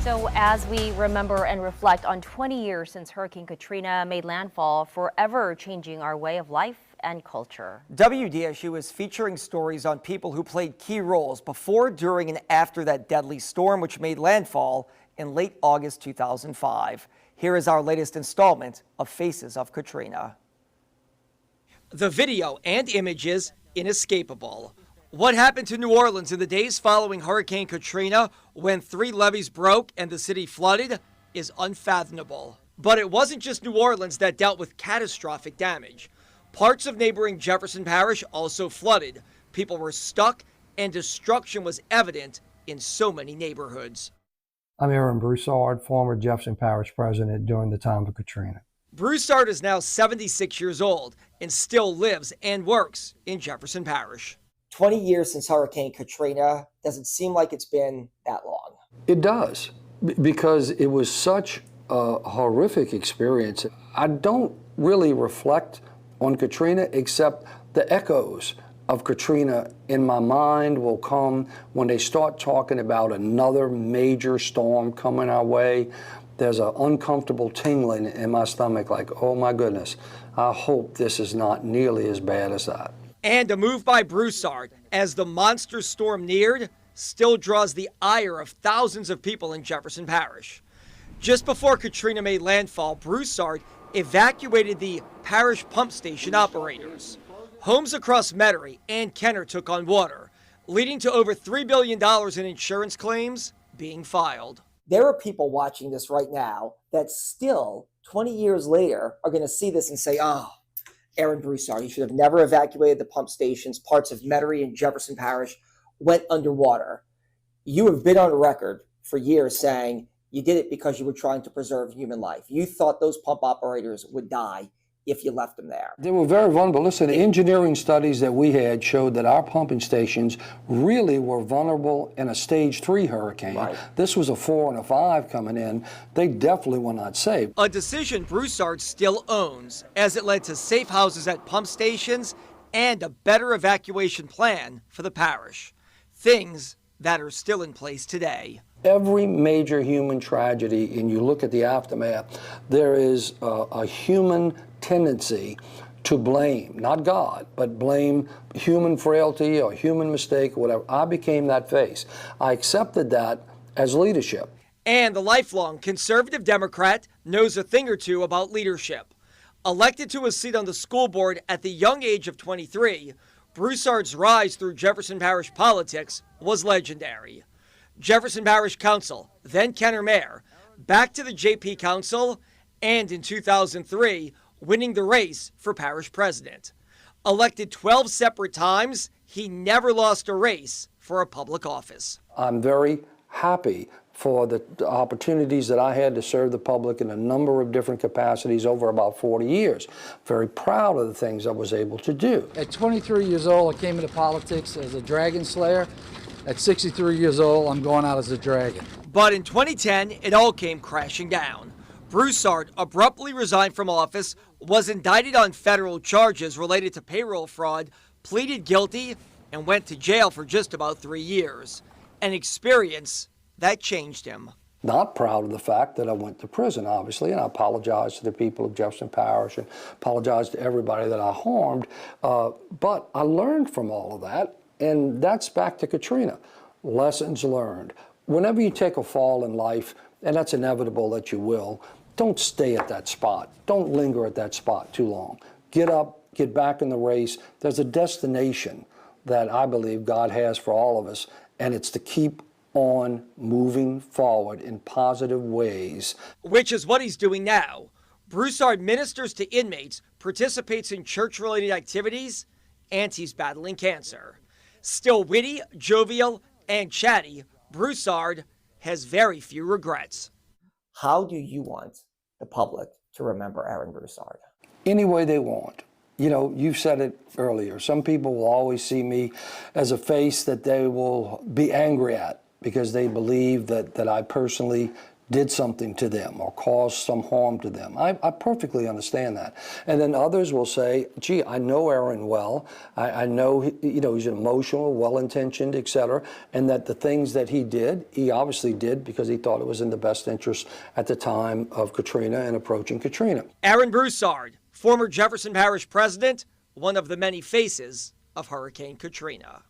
So as we remember and reflect on 20 years since Hurricane Katrina made landfall, forever changing our way of life and culture. WDSU is featuring stories on people who played key roles before, during, and after that deadly storm which made landfall in late August 2005. Here is our latest installment of Faces of Katrina. The video and images inescapable. What happened to New Orleans in the days following Hurricane Katrina when 3 levees broke and the city flooded is unfathomable. But it wasn't just New Orleans that dealt with catastrophic damage. Parts of neighboring Jefferson Parish also flooded. People were stuck and destruction was evident in so many neighborhoods. I'm Aaron Broussard, former Jefferson Parish president during the time of Katrina. Broussard is now 76 years old and still lives and works in Jefferson Parish. 20 years since Hurricane Katrina. Doesn't seem like it's been that long. It does, because it was such a horrific experience. I don't really reflect on Katrina except the echoes of Katrina in my mind will come when they start talking about another major storm coming our way. There's an uncomfortable tingling in my stomach like, oh my goodness, I hope this is not nearly as bad as that. And a move by Broussard as the monster storm neared still draws the ire of thousands of people in Jefferson Parish. Just before Katrina made landfall, Broussard evacuated the parish pump station operators. Homes across Metairie and Kenner took on water, leading to over $3 billion in insurance claims being filed. There are people watching this right now that still, 20 years later, are going to see this and say, oh, Aaron Broussard, you should have never evacuated the pump stations. Parts of Metairie and Jefferson Parish went underwater. You have been on record for years saying you did it because you were trying to preserve human life. You thought those pump operators would die if you left them there. They were very vulnerable. Listen, the engineering studies that we had showed that our pumping stations really were vulnerable in a stage 3 hurricane. Right. This was a 4 and a 5 coming in. They definitely were not safe. A decision Broussard still owns, as it led to safe houses at pump stations and a better evacuation plan for the parish. Things that are still in place today. Every major human tragedy, and you look at the aftermath, there is a human tendency to blame, not God, but blame human frailty or human mistake or whatever. I became that face. I accepted that as leadership. And the lifelong conservative Democrat knows a thing or two about leadership. Elected to a seat on the school board at the young age of 23, Broussard's rise through Jefferson Parish politics was legendary. Jefferson Parish Council, then Kenner Mayor, back to the JP Council, and in 2003, winning the race for parish president. Elected 12 separate times, he never lost a race for a public office. I'm very happy for the opportunities that I had to serve the public in a number of different capacities over about 40 years. Very proud of the things I was able to do. At 23 years old, I came into politics as a dragon slayer. At 63 years old, I'm going out as a dragon. But in 2010, it all came crashing down. Broussard abruptly resigned from office, was indicted on federal charges related to payroll fraud, pleaded guilty, and went to jail for just about 3 years. An experience that changed him. Not proud of the fact that I went to prison, obviously, and I apologize to the people of Jefferson Parish and apologize to everybody that I harmed. But I learned from all of that, and that's back to Katrina. Lessons learned. Whenever you take a fall in life, and that's inevitable that you will, don't stay at that spot. Don't linger at that spot too long. Get up, get back in the race. There's a destination that I believe God has for all of us, and it's to keep on moving forward in positive ways. Which is what he's doing now. Broussard ministers to inmates, participates in church-related activities, and he's battling cancer. Still witty, jovial, and chatty, Broussard has very few regrets. How do you want the public to remember Aaron Broussard? Any way they want. You know, you said it earlier. Some people will always see me as a face that they will be angry at because they believe that I personally did something to them or caused some harm to them. I perfectly understand that. And then others will say, gee, I know Aaron well. I know, he's emotional, well-intentioned, et cetera, and that the things that he did, he obviously did because he thought it was in the best interest at the time of Katrina and approaching Katrina. Aaron Broussard, former Jefferson Parish president, one of the many faces of Hurricane Katrina.